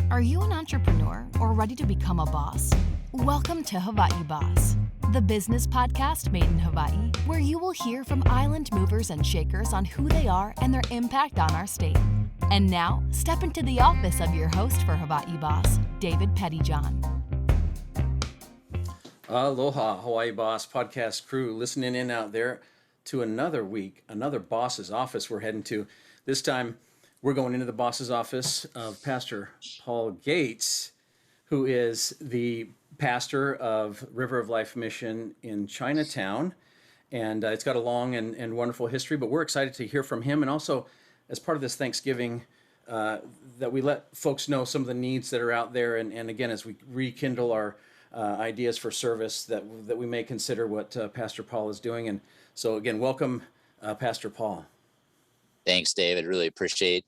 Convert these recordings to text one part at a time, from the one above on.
Are you an entrepreneur or ready to become a boss? Welcome to Hawaii Boss, the business podcast made in Hawaii, where you will hear from island movers and shakers on who they are and their impact on our state. And now, step into the office of your host for Hawaii Boss, David Pettyjohn. Aloha, Hawaii Boss podcast crew, listening in out there to another week, another boss's office we're heading to. This time, we're going into the boss's office of Pastor Paul Gates, who is the pastor of River of Life Mission in Chinatown. And it's got a long and wonderful history, but we're excited to hear from him. And also, as part of this Thanksgiving, that we let folks know some of the needs that are out there. And again, as we rekindle our ideas for service, that we may consider what Pastor Paul is doing. And so again, welcome, Pastor Paul. Thanks, David. Really appreciate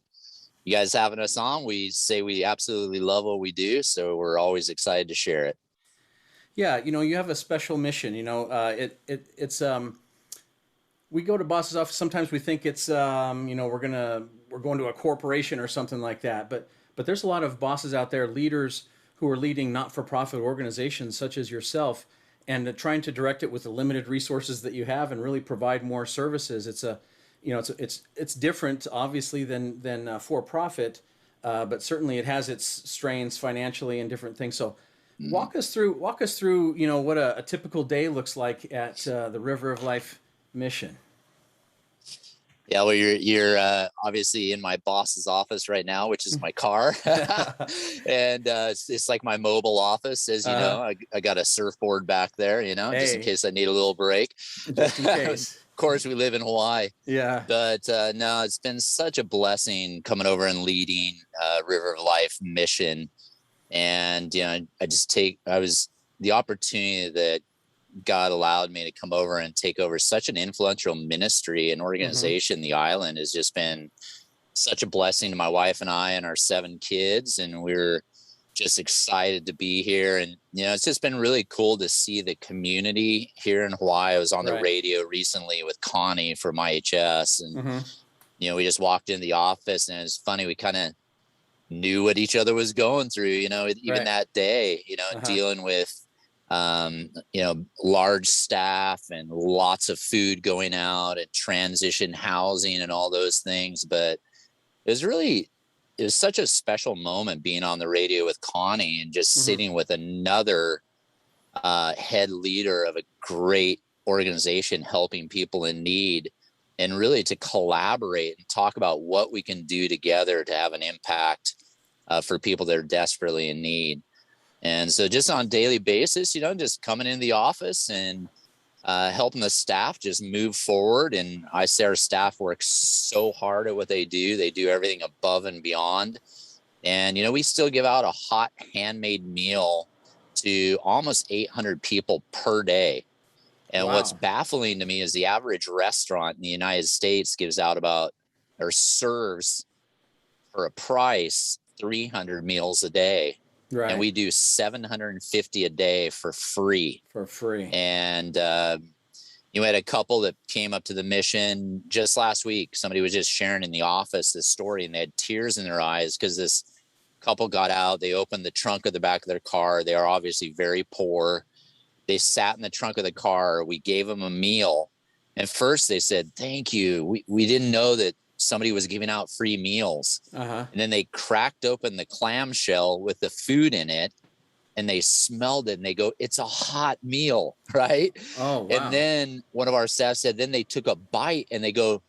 you guys having us on. We say we absolutely love what we do, so we're always excited to share it. Yeah, you have a special mission. It's we go to boss's office. Sometimes we think it's we're going to a corporation or something like that. But there's a lot of bosses out there, leaders who are leading not-for-profit organizations such as yourself, and trying to direct it with the limited resources that you have and really provide more services. It's different, obviously, than for-profit, but certainly it has its strains financially and different things. So walk us through, what a typical day looks like at the River of Life Mission. Yeah, well, you're obviously in my boss's office right now, which is my car, and it's like my mobile office, as you know. I got a surfboard back there, just in case I need a little break. Just in case. Of course, we live in Hawaii. Yeah. But no, it's been such a blessing coming over and leading River of Life Mission, and I was the opportunity that God allowed me to come over and take over such an influential ministry and organization. Mm-hmm. The island has just been such a blessing to my wife and I and our 7 kids. And we're just excited to be here. And, it's just been really cool to see the community here in Hawaii. I was on the radio recently with Connie from IHS, and, we just walked in the office, and it's funny. We kind of knew what each other was going through, even that day, dealing with, large staff and lots of food going out and transition housing and all those things. But it was such a special moment being on the radio with Connie and just sitting with another head leader of a great organization helping people in need, and really to collaborate and talk about what we can do together to have an impact for people that are desperately in need. And so just on a daily basis, just coming into the office and helping the staff just move forward. And I say our staff works so hard at what they do. They do everything above and beyond. And, we still give out a hot handmade meal to almost 800 people per day. And What's baffling to me is the average restaurant in the United States gives out serves for a price 300 meals a day. Right. And we do 750 a day for free. And you had a couple that came up to the mission just last week. Somebody was just sharing in the office this story, and they had tears in their eyes because this couple got out. They opened the trunk of the back of their car. They are obviously very poor. They sat in the trunk of the car. We gave them a meal. And first they said, "Thank you. We didn't know that somebody was giving out free meals." And then they cracked open the clamshell with the food in it, and they smelled it, and they go, "It's a hot meal," right? Oh, wow. And then one of our staff said, then they took a bite and they go,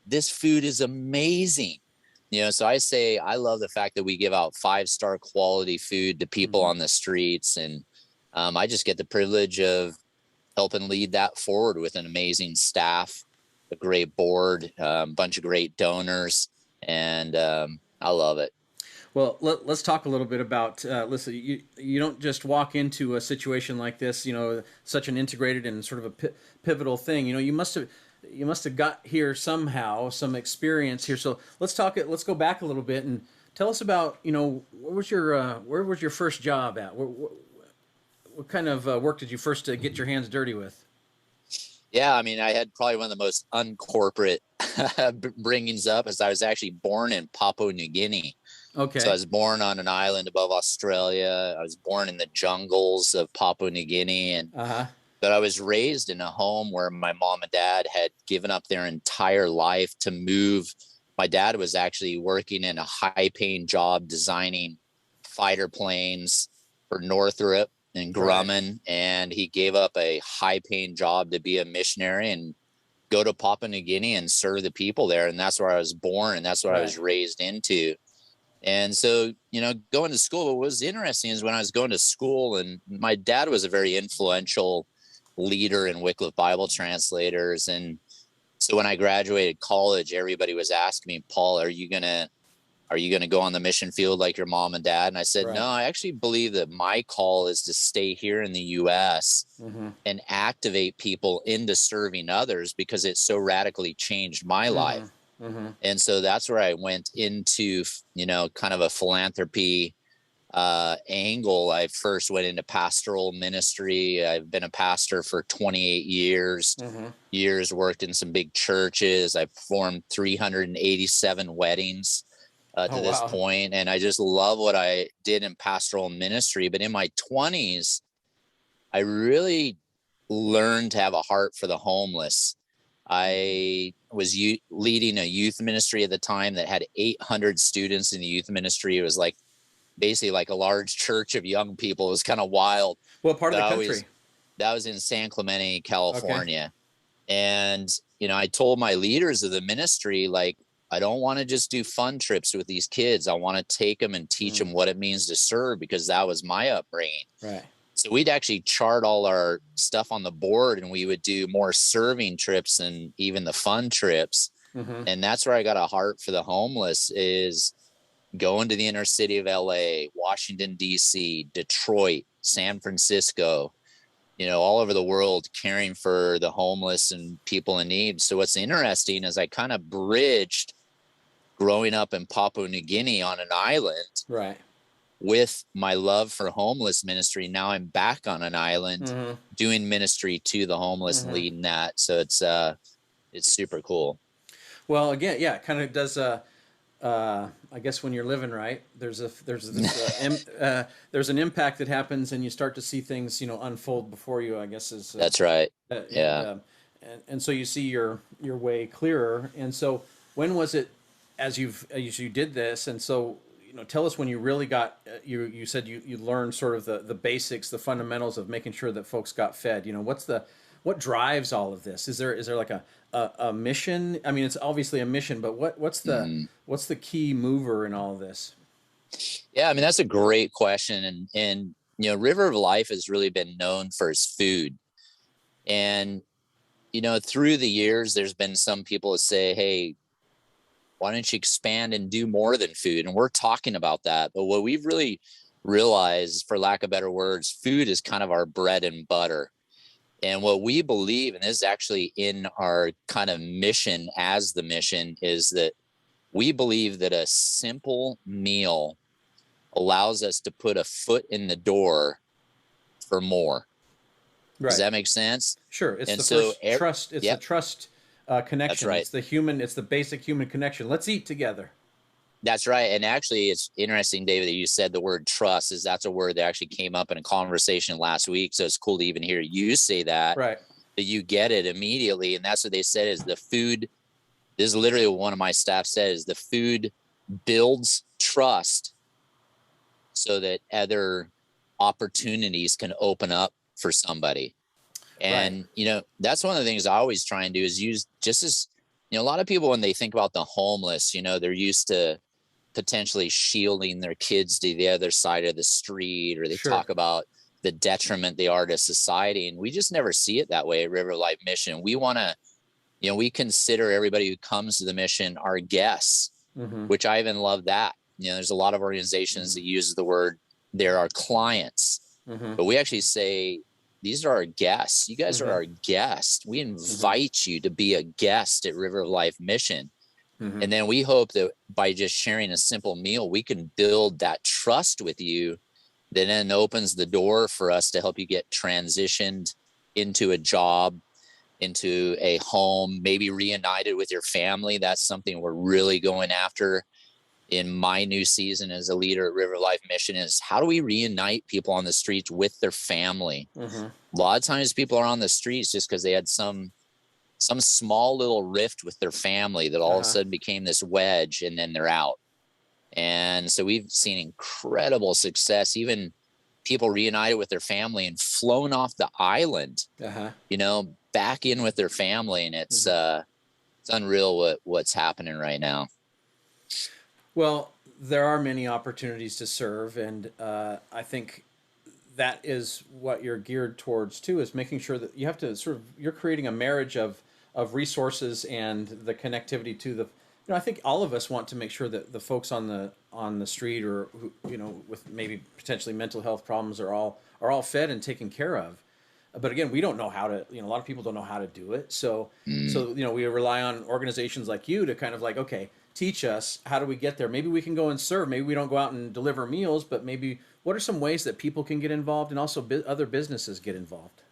"This food is amazing." So I say, I love the fact that we give out 5-star quality food to people on the streets. And I just get the privilege of helping lead that forward with an amazing staff, a great board, a bunch of great donors, and I love it. Well, let's talk a little bit about, listen, you don't just walk into a situation like this, such an integrated and sort of a pivotal thing. You must have got here somehow, some experience here. So let's go back a little bit and tell us about, where was your first job at? What kind of work did you first get your hands dirty with? Yeah, I mean, I had probably one of the most uncorporate bringings up, as I was actually born in Papua New Guinea. So I Okay. was born on an island above Australia. I was born in the jungles of Papua New Guinea, and Uh-huh. but I was raised in a home where my mom and dad had given up their entire life to move. My dad was actually working in a high-paying job designing fighter planes for Northrop and Right. Grumman, and he gave up a high-paying job to be a missionary and go to Papua New Guinea and serve the people there. And that's where I was born, and that's what I Right. was raised into. And so, going to school, what was interesting is when I was going to school, and my dad was a very influential leader in Wycliffe Bible translators. And so when I graduated college, everybody was asking me, Paul, are you gonna go on the mission field like your mom and dad? And I said, no, Right. I actually believe that my call is to stay here in the US Mm-hmm. and activate people into serving others because it so radically changed my Mm-hmm. life. Mm-hmm. And so that's where I went into, kind of a philanthropy angle. I first went into pastoral ministry. I've been a pastor for 28 Mm-hmm. years, worked in some big churches. I've performed 387 weddings Oh, to this wow. point. And I just love what I did in pastoral ministry. But in my 20s, I really learned to have a heart for the homeless. I was leading a youth ministry at the time that had 800 students in the youth ministry. It was like basically like a large church of young people. It was kind of wild. What part of But the country? that was in San Clemente, Okay. California. And, I told my leaders of the ministry, like, I don't want to just do fun trips with these kids. I want to take them and teach Mm. them what it means to serve, because that was my upbringing. Right. So we'd actually chart all our stuff on the board, and we would do more serving trips and even the fun trips. Mm-hmm. And that's where I got a heart for the homeless, is going to the inner city of LA, Washington, DC, Detroit, San Francisco, all over the world, caring for the homeless and people in need. So what's interesting is I kind of bridged growing up in Papua New Guinea on an island Right. with my love for homeless ministry. Now I'm back on an island Mm-hmm. doing ministry to the homeless and Mm-hmm. leading that. So it's super cool. Well, again, yeah, it kind of does. I guess when you're living right, there's there's an impact that happens, and you start to see things, unfold before you. I guess is That's right. and, Yeah. and so you see your way clearer. And so when was it, as you did this, and so tell us when you really got you said you learned sort of the basics, the fundamentals of making sure that folks got fed. What drives all of this? Is there like a mission? I mean, it's obviously a mission, but what's the Mhm. what's the key mover in all of this? Yeah, I mean, that's a great question. And River of Life has really been known for its food. And through the years, there's been some people that say, hey, why don't you expand and do more than food? And we're talking about that. But what we've really realized, for lack of better words, food is kind of our bread and butter. And what we believe, and this is actually in our kind of mission as the mission, is that we believe that a simple meal allows us to put a foot in the door for more. Does Right. that make sense? Sure. It's And the so, first trust. It's the yep, trust that's connection. right. It's the human. It's the basic human connection. Let's eat together. That's right. And actually, it's interesting, David, that you said the word trust, is that's a word that actually came up in a conversation last week. So it's cool to even hear you say that Right. you get it immediately. And that's what they said, is the food. This is literally what one of my staff said, is the food builds trust so that other opportunities can open up for somebody. Right. And, that's one of the things I always try and do, is use just as, a lot of people, when they think about the homeless, they're used to potentially shielding their kids to the other side of the street, or they Sure. talk about the detriment they are to society. And we just never see it that way at River Life Mission. We want to, we consider everybody who comes to the mission our guests, Mm-hmm. which I even love that. There's a lot of organizations that use the word, they're our clients, Mm-hmm. but we actually say, these are our guests. You guys are Mm-hmm. our guests. We Mm-hmm. invite you to be a guest at River of Life Mission. Mm-hmm. And then we hope that by just sharing a simple meal, we can build that trust with you that then opens the door for us to help you get transitioned into a job, into a home, maybe reunited with your family. That's something we're really going after. in my new season as a leader at River Life Mission is how do we reunite people on the streets with their family? Mm-hmm. A lot of times people are on the streets just because they had some small little rift with their family that all of a sudden became this wedge, and then they're out. And so we've seen incredible success, even people reunited with their family and flown off the island, back in with their family. And it's unreal what's happening right now. Well, there are many opportunities to serve, and I think that is what you're geared towards too, is making sure that you have to you're creating a marriage of resources and the connectivity to the, I think all of us want to make sure that the folks on the street, or who, with maybe potentially mental health problems, are all fed and taken care of. But again, we don't know how to, a lot of people don't know how to do it. So we rely on organizations like you to kind of like, okay, teach us, how do we get there? Maybe we can go and serve. Maybe we don't go out and deliver meals, but maybe what are some ways that people can get involved, and also other businesses get involved?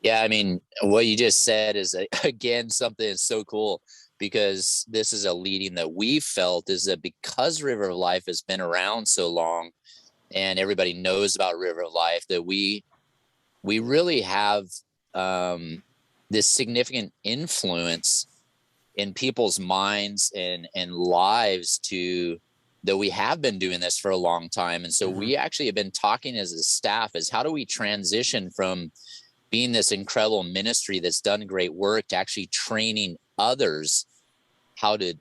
Yeah, I mean, what you just said is, again, something that's so cool, because this is a leading that we felt, is that because River of Life has been around so long and everybody knows about River of Life, that we really have this significant influence in people's minds and lives, that we have been doing this for a long time. And so we actually have been talking as a staff as how do we transition from being this incredible ministry that's done great work to actually training others how to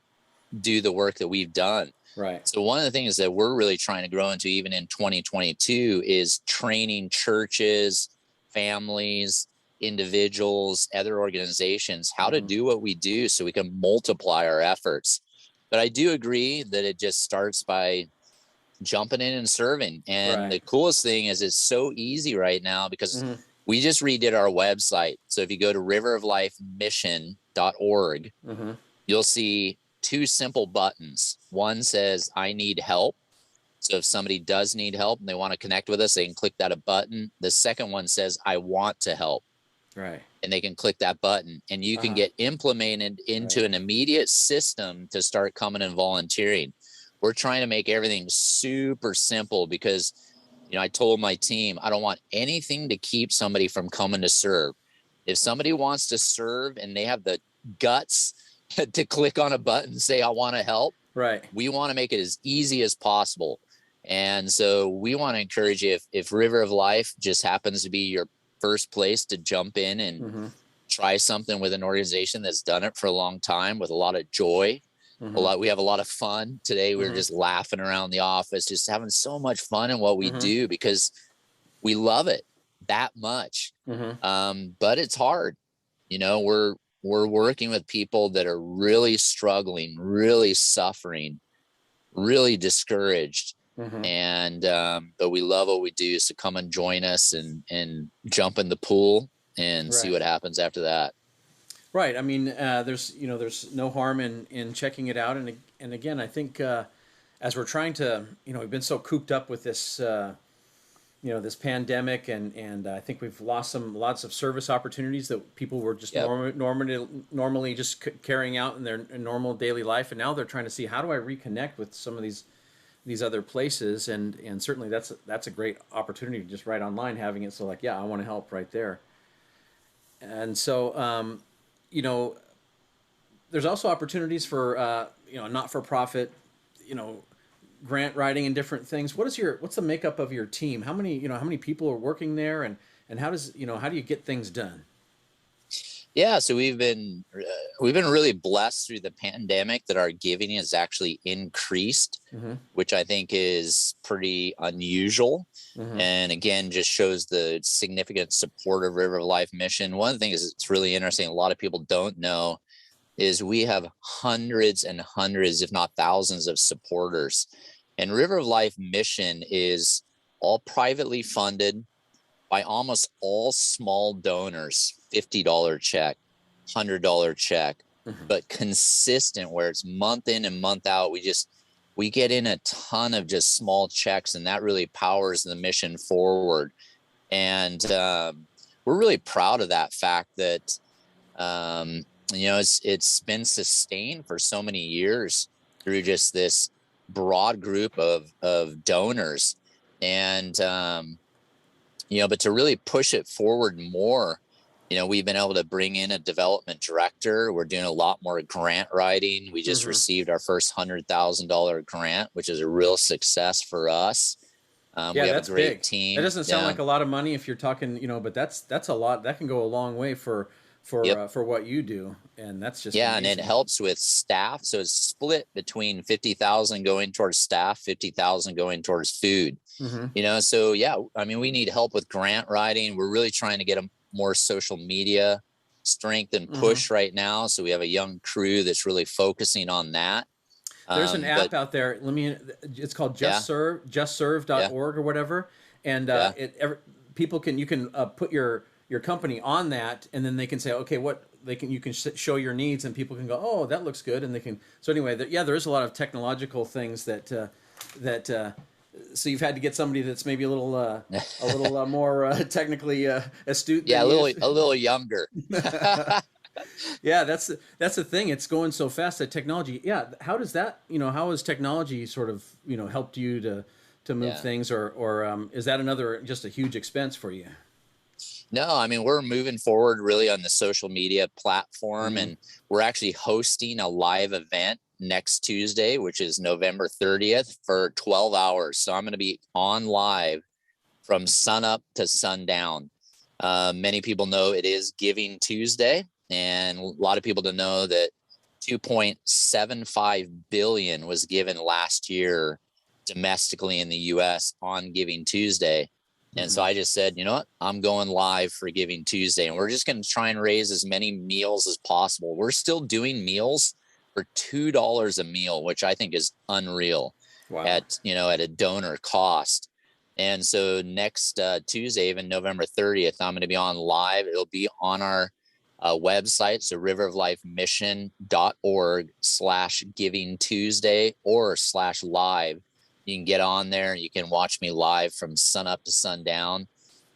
do the work that we've done. Right. So one of the things that we're really trying to grow into, even in 2022, is training churches, families, individuals, other organizations, how to do what we do so we can multiply our efforts. But I do agree that it just starts by jumping in and serving. And the coolest thing is it's so easy right now, because we just redid our website. So if you go to riveroflifemission.org, you'll see two simple buttons. One says, I need help. So if somebody does need help and they want to connect with us, they can click that button. The second one says, I want to help. Right. And they can click that button, and you can get implemented into an immediate system to start coming and volunteering. We're trying to make everything super simple, because, I told my team, I don't want anything to keep somebody from coming to serve. If somebody wants to serve and they have the guts to click on a button and say, I want to help, we want to make it as easy as possible. And so we want to encourage you, if River of Life just happens to be your first place to jump in and try something with an organization that's done it for a long time with a lot of joy. We have a lot of fun today. We were just laughing around the office, just having so much fun in what we do, because we love it that much. But it's hard. We're working with people that are really struggling, really suffering, really discouraged. And but we love what we do. So come and join us and jump in the pool and see what happens after that. Right. I mean, there's no harm in checking it out. And again, I think as we're trying to, we've been so cooped up with this, this pandemic, and I think we've lost lots of service opportunities that people were just normally just carrying out in their normal daily life, and now they're trying to see, how do I reconnect with some of these other places, and certainly that's a great opportunity, just right online having it. So like, I want to help right there. And so there's also opportunities for not-for-profit, grant writing and different things. What's the makeup of your team? How many people are working there, and how do you get things done? Yeah, so we've been really blessed through the pandemic that our giving has actually increased, which I think is pretty unusual. And again, just shows the significant support of River of Life Mission. One of the things that's really interesting, a lot of people don't know, is we have hundreds and hundreds, if not thousands, of supporters. And River of Life Mission is all privately funded by almost all small donors, $50 check, $100 check, but consistent, where it's month in and month out. We get in a ton of just small checks, and that really powers the mission forward. And we're really proud of that fact that, it's been sustained for so many years through just this broad group of donors. And, but to really push it forward more, we've been able to bring in a development director. We're doing a lot more grant writing. We just received our first $100,000 grant, which is a real success for us. We have that's a great big. team. That doesn't sound like a lot of money if you're talking, but that's a lot. That can go a long way for what you do, and that's just amazing. And it helps with staff. So it's split between 50,000 going towards staff, 50,000 going towards food. So we need help with grant writing. We're really trying to get a more social media strength and push right now. So we have a young crew that's really focusing on that. There's an app out there. It's called justserve.org or whatever. And people you can put your company on that, and then they can say, okay, you can show your needs, and people can go, oh, that looks good. And they can, so anyway, there is a lot of technological things that so you've had to get somebody that's maybe a little more technically astute. Yeah, a little younger. Yeah, that's the thing. It's going so fast, that technology. Yeah, how does that? How has technology sort of helped you to move things, or is that just a huge expense for you? No, I mean, we're moving forward really on the social media platform, and we're actually hosting a live event next Tuesday, which is November 30th, for 12 hours. So I'm going to be on live from sunup to sundown. Many people know it is Giving Tuesday, and a lot of people don't know that 2.75 billion was given last year domestically in the US on Giving Tuesday. And so I just said, you know what, I'm going live for Giving Tuesday, and we're just going to try and raise as many meals as possible. We're still doing meals for $2 a meal, which I think is unreal. Wow. At a donor cost. And so next Tuesday, even November 30th, I'm going to be on live. It'll be on our website. So riveroflifemission.org/Giving Tuesday or /live. You can get on there and you can watch me live from sunup to sundown.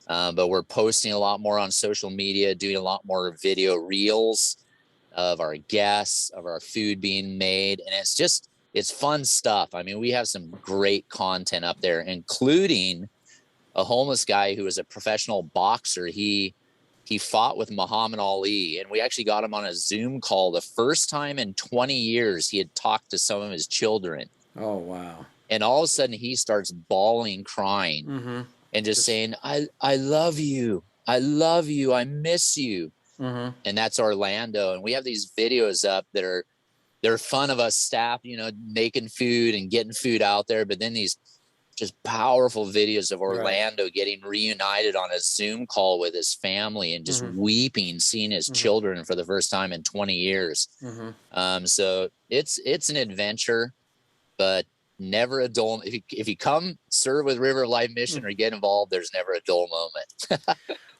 But we're posting a lot more on social media, doing a lot more video reels of our guests, of our food being made. And it's fun stuff. I mean, we have some great content up there, including a homeless guy who was a professional boxer. He fought with Muhammad Ali, and we actually got him on a Zoom call the first time in 20 years he had talked to some of his children. Oh, wow. And all of a sudden he starts bawling, crying, and just saying, I love you. I love you. I miss you. And that's Orlando. And we have these videos up that they're fun of us staff, making food and getting food out there. But then these just powerful videos of Orlando getting reunited on a Zoom call with his family and just weeping, seeing his children for the first time in 20 years. So it's an adventure, but never a dull. If you come serve with River of Life Mission or get involved, there's never a dull moment.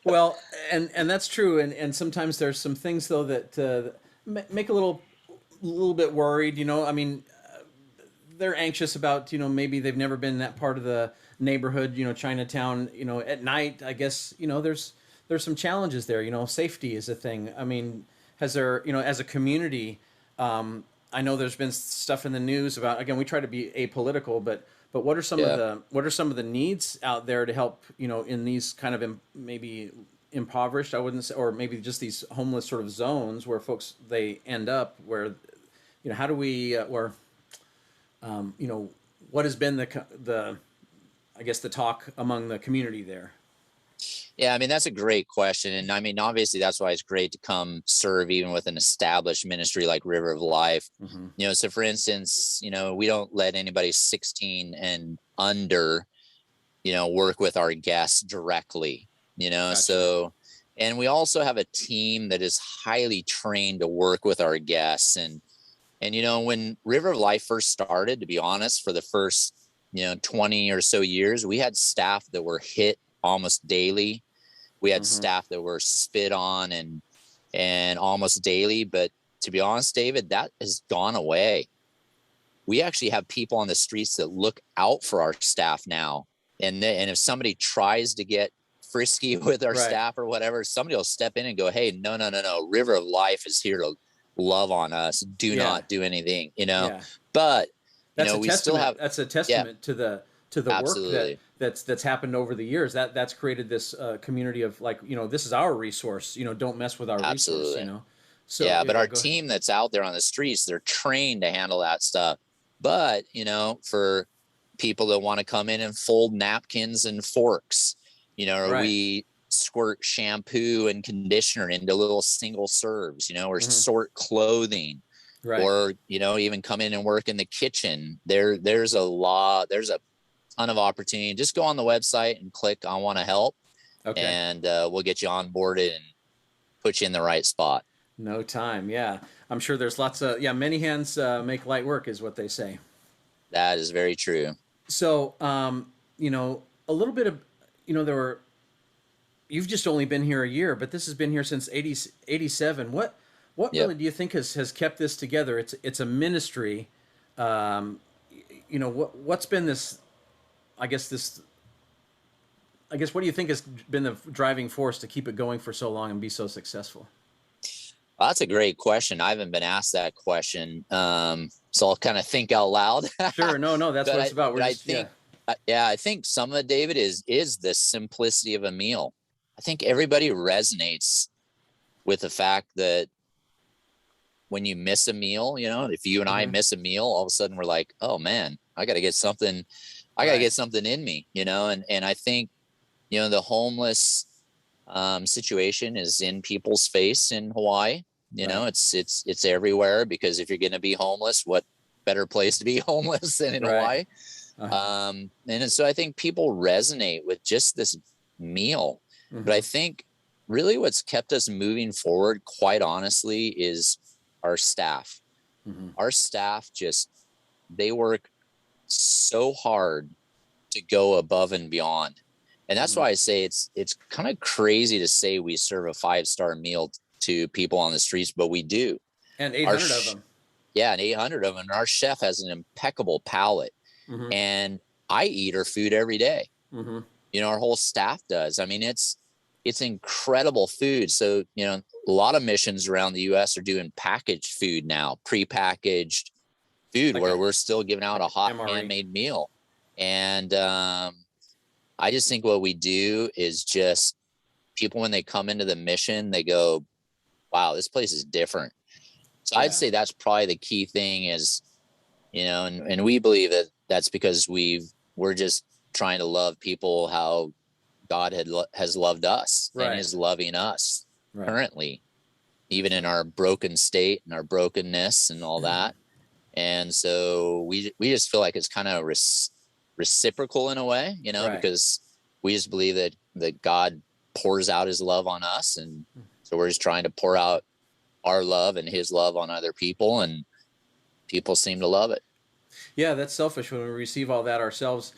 Well, and that's true. And sometimes there's some things though that make a little bit worried. I mean, they're anxious about maybe they've never been in that part of the neighborhood. Chinatown. At night, I guess there's some challenges there. Safety is a thing. I mean, has there as a community? I know there's been stuff in the news about, again, we try to be apolitical, but what are some of the needs out there to help, in these kind of maybe impoverished, I wouldn't say, or maybe just these homeless sort of zones where folks, they end up where, how do we, what has been the I guess the talk among the community there? Yeah, I mean, that's a great question. And I mean, obviously, that's why it's great to come serve even with an established ministry like River of Life. So for instance, we don't let anybody 16 and under, work with our guests directly, Gotcha. So, and we also have a team that is highly trained to work with our guests. And when River of Life first started, to be honest, for the first, 20 or so years, we had staff that were hit almost daily. We had staff that were spit on and almost daily. But to be honest, David, that has gone away. We actually have people on the streets that look out for our staff now. And if somebody tries to get frisky with our staff or whatever, somebody will step in and go, hey, no. River of Life is here to love on us. Do not do anything, But That's a we still testament. have, That's a yeah, testament to the work absolutely. that's happened over the years. That's created this community of like, this is our resource. Don't mess with our resource. Absolutely. So Yeah. yeah, But yeah, our go ahead. team that's out there on the streets, they're trained to handle that stuff. But, for people that want to come in and fold napkins and forks, or Right. we squirt shampoo and conditioner into little single serves, or Mm-hmm. sort clothing, Right. or, even come in and work in the kitchen. There's a ton of opportunity. Just go on the website and click I want to help, Okay. and we'll get you onboarded and put you in the right spot. No time. Yeah. I'm sure there's lots of, many hands make light work is what they say. That is very true. So, a little bit of, you've just only been here a year, but this has been here since 87. What Yep. really do you think has kept this together? It's a ministry. What's been this, I guess what do you think has been the driving force to keep it going for so long and be so successful? Well, that's a great question. I haven't been asked that question. So I'll kind of think out loud. Sure. No, that's but what it's about. We're I just, think, I think some of it, David, is the simplicity of a meal. I think everybody resonates with the fact that when you miss a meal, if you and I miss a meal, all of a sudden we're like, oh man, I got to get something. I got to get something in me, and I think, the homeless situation is in people's face in Hawaii. It's everywhere, because if you're going to be homeless, what better place to be homeless than in Hawaii? And so I think people resonate with just this meal. But I think really what's kept us moving forward, quite honestly, is our staff. Our staff they work so hard to go above and beyond. And that's why I say it's kind of crazy to say we serve a 5-star meal to people on the streets, but we do. And 800 of them. Yeah, and 800 of them. And our chef has an impeccable palate. And I eat her food every day. Our whole staff does. I mean, it's incredible food. So, a lot of missions around the U.S. are doing packaged food now, prepackaged food, like where we're still giving out a hot MRE. Handmade meal. And I just think what we do is just people, when they come into the mission, they go, wow, this place is different. So I'd say that's probably the key thing is, and we believe that that's because we're just trying to love people how God has loved us and is loving us currently, even in our broken state and our brokenness and all that. And so we just feel like it's kind of reciprocal in a way, because we just believe that God pours out his love on us. And so we're just trying to pour out our love and his love on other people, and people seem to love it. Yeah, that's selfish when we receive all that ourselves.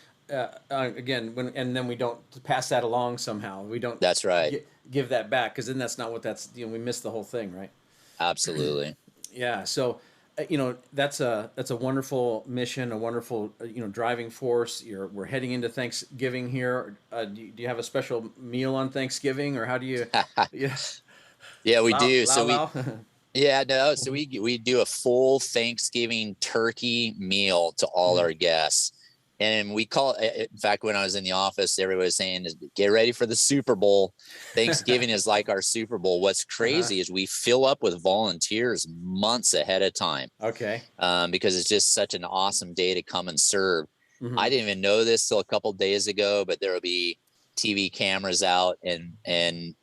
Again, and then we don't pass that along somehow. We don't. That's right. Give that back, because then that's not what that's. We miss the whole thing, right? Absolutely. Yeah. So, that's a wonderful mission, a wonderful driving force. We're heading into Thanksgiving here. Do you have a special meal on Thanksgiving, or how do you? Yeah, we do. So So we do a full Thanksgiving turkey meal to all our guests. And we call it, in fact, when I was in the office, everybody was saying, get ready for the Super Bowl. Thanksgiving is like our Super Bowl. What's crazy is we fill up with volunteers months ahead of time. Okay. Because it's just such an awesome day to come and serve. I didn't even know this till a couple days ago, but there will be TV cameras out and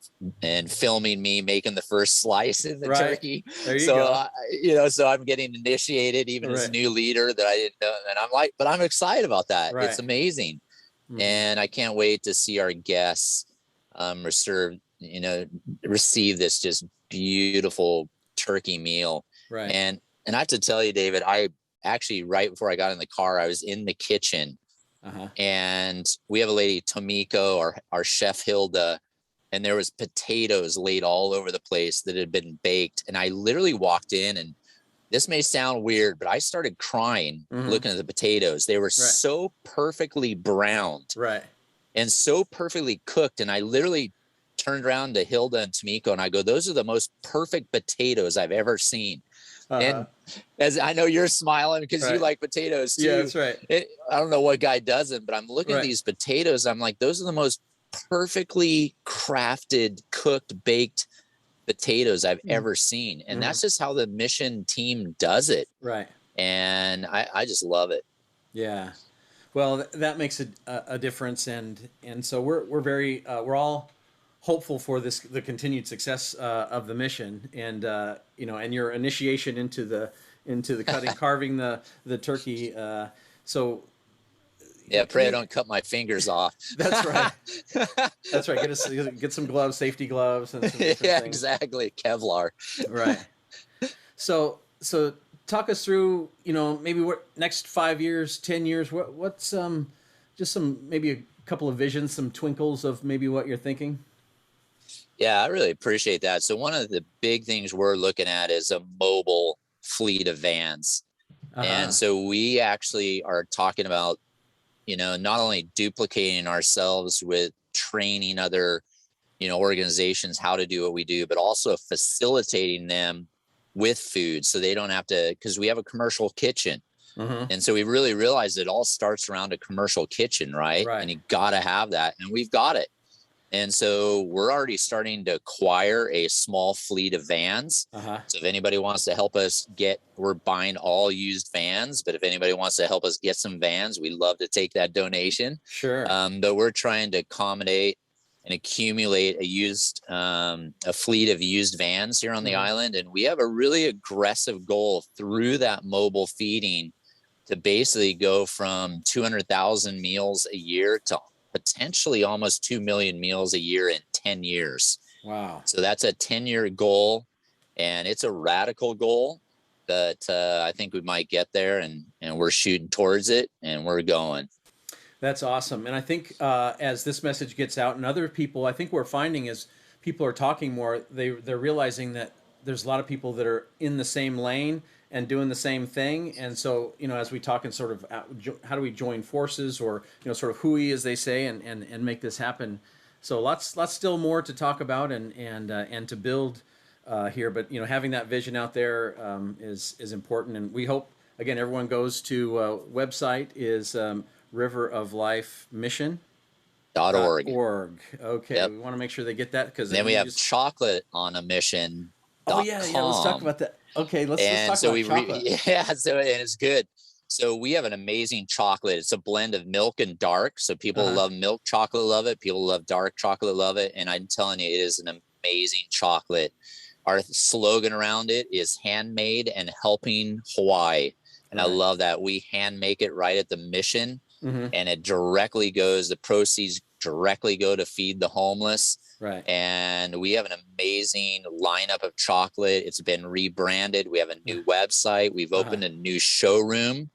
filming me making the first slice in the turkey. There you go. So I'm getting initiated even as a new leader that I didn't know. And I'm like, but I'm excited about that. It's amazing. And I can't wait to see our guests receive this just beautiful turkey meal. Right. And I have to tell you, David, I actually, right before I got in the car, I was in the kitchen. And we have a lady, Tomiko, our chef Hilda, and there was potatoes laid all over the place that had been baked. And I literally walked in, and this may sound weird, but I started crying looking at the potatoes. They were so perfectly browned and so perfectly cooked. And I literally turned around to Hilda and Tomiko and I go, those are the most perfect potatoes I've ever seen. And as I know you're smiling because you Right. like potatoes too. Yeah, that's right. I don't know what guy doesn't, but I'm looking at Right. these potatoes. I'm like, those are the most perfectly crafted, cooked, baked potatoes I've ever seen. And that's just how the Mission team does it. Right. And I just love it. Yeah. Well, that makes a difference, and so we're very we're all hopeful for the continued success of the mission, and and your initiation into the carving the turkey. So Yeah, pray I don't cut my fingers off. that's right. That's right. Get some gloves, safety gloves, and some different Yeah, things. exactly. Kevlar. Right. So talk us through, maybe what next 5 years, 10 years, what's just maybe a couple of visions, some twinkles of maybe what you're thinking. Yeah, I really appreciate that. So one of the big things we're looking at is a mobile fleet of vans. And so we actually are talking about, not only duplicating ourselves with training other, organizations how to do what we do, but also facilitating them with food so they don't have to, because we have a commercial kitchen. And so we really realized it all starts around a commercial kitchen, right? And you got to have that. And we've got it. And so we're already starting to acquire a small fleet of vans. So if anybody wants to help us we're buying all used vans, but if anybody wants to help us get some vans, we'd love to take that donation. Sure. But we're trying to accommodate and accumulate a fleet of used vans here on the island. And we have a really aggressive goal through that mobile feeding to basically go from 200,000 meals a year to potentially almost 2 million meals a year in 10 years. Wow. So that's a 10-year goal, and it's a radical goal, but I think we might get there, and we're shooting towards it, and we're going. That's awesome. And I think as this message gets out, and other people, I think we're finding as people are talking more, they're realizing that there's a lot of people that are in the same lane and doing the same thing. And so, as we talk in sort of how do we join forces, or, sort of hui, as they say, and make this happen. So lots still more to talk about and to build here. But, having that vision out there is important. And we hope, again, everyone goes to website is River of Life Mission. .org. Okay. Yep. We want to make sure they get that, because then we have chocolate on a mission. Oh yeah. Let's talk about that. Okay, let's talk about chocolate. So and it's good. So we have an amazing chocolate. It's a blend of milk and dark. So people who love milk chocolate love it. People who love dark chocolate love it. And I'm telling you, it is an amazing chocolate. Our slogan around it is handmade and helping Hawaii. And I love that. We hand make it right at the mission, and it directly goes, the proceeds directly go to feed the homeless. Right. And we have an amazing lineup of chocolate. It's been rebranded. We have a new website. We've opened a new showroom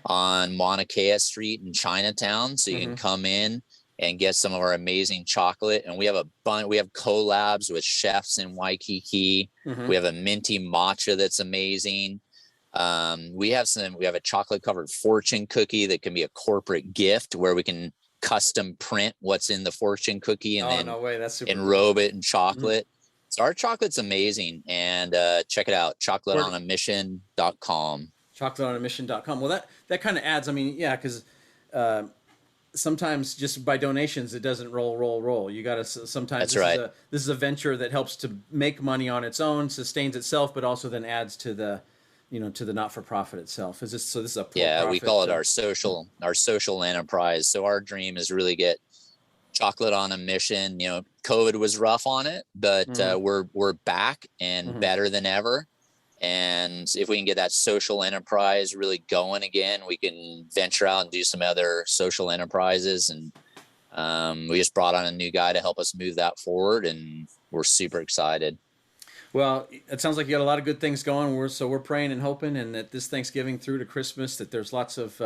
on Mauna Kea Street in Chinatown. So you can come in and get some of our amazing chocolate. And we have we have collabs with chefs in Waikiki. We have a minty matcha that's amazing. We have a chocolate covered fortune cookie that can be a corporate gift, where we can custom print what's in the fortune cookie and then that's super enrobe it in chocolate. So our chocolate's amazing, and check it out, chocolateonamission.com. chocolateonamission.com. Well, that kind of adds, because sometimes just by donations it doesn't roll. You got to sometimes this is a venture that helps to make money on its own, sustains itself, but also then adds to the to the not-for-profit itself. This is a we call it our social enterprise. So our dream is really get chocolate on a mission. COVID was rough on it, but we're back and better than ever. And if we can get that social enterprise really going again, we can venture out and do some other social enterprises. And we just brought on a new guy to help us move that forward, and we're super excited. Well, it sounds like you got a lot of good things going. We're praying and hoping, and that this Thanksgiving through to Christmas, that there's lots of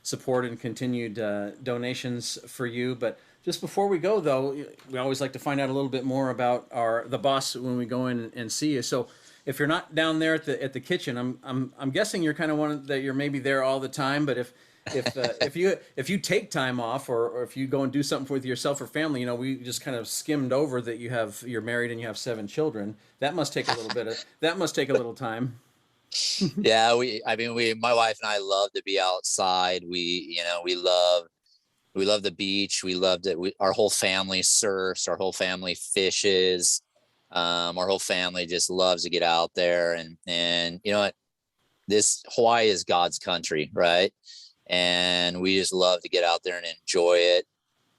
support and continued donations for you. But just before we go, though, we always like to find out a little bit more about the boss when we go in and see you. So if you're not down there at the kitchen, I'm guessing you're kind of one that you're maybe there all the time. But if you take time off, or if you go and do something with yourself or family, we just kind of skimmed over that you're married and you have 7 children. That must take a little time. Yeah, my wife and I love to be outside. We love the beach. We loved it. Our whole family surfs. Our whole family fishes. Our whole family just loves to get out there. And you know what? This Hawaii is God's country, right? And we just love to get out there and enjoy it.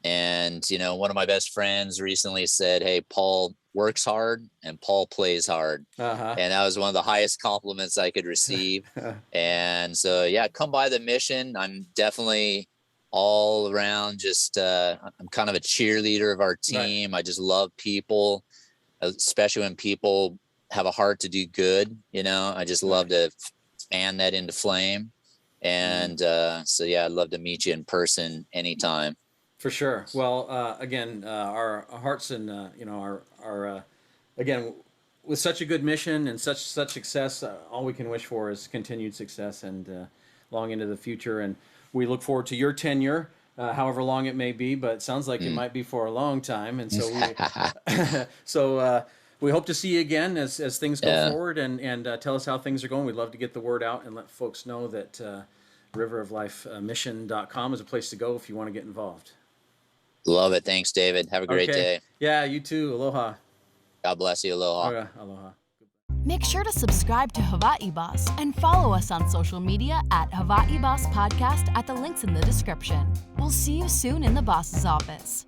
And, one of my best friends recently said, "Hey, Paul works hard and Paul plays hard." Uh-huh. And that was one of the highest compliments I could receive. And so, yeah, come by the mission. I'm definitely all around I'm kind of a cheerleader of our team. Right. I just love people, especially when people have a heart to do good. I just love to fan that into flame. And so, yeah, I'd love to meet you in person anytime. For sure. Well, again, our hearts and, again, with such a good mission and such success, all we can wish for is continued success and long into the future. And we look forward to your tenure, however long it may be, but it sounds like it might be for a long time. And so we hope to see you again as things go forward and tell us how things are going. We'd love to get the word out and let folks know that riveroflifemission.com is a place to go if you want to get involved. Love it. Thanks, David. Have a great day. Yeah, you too. Aloha. God bless you. Aloha. Okay. Aloha. Make sure to subscribe to Hawaii Boss and follow us on social media at Hawaii Boss Podcast at the links in the description. We'll see you soon in the boss's office.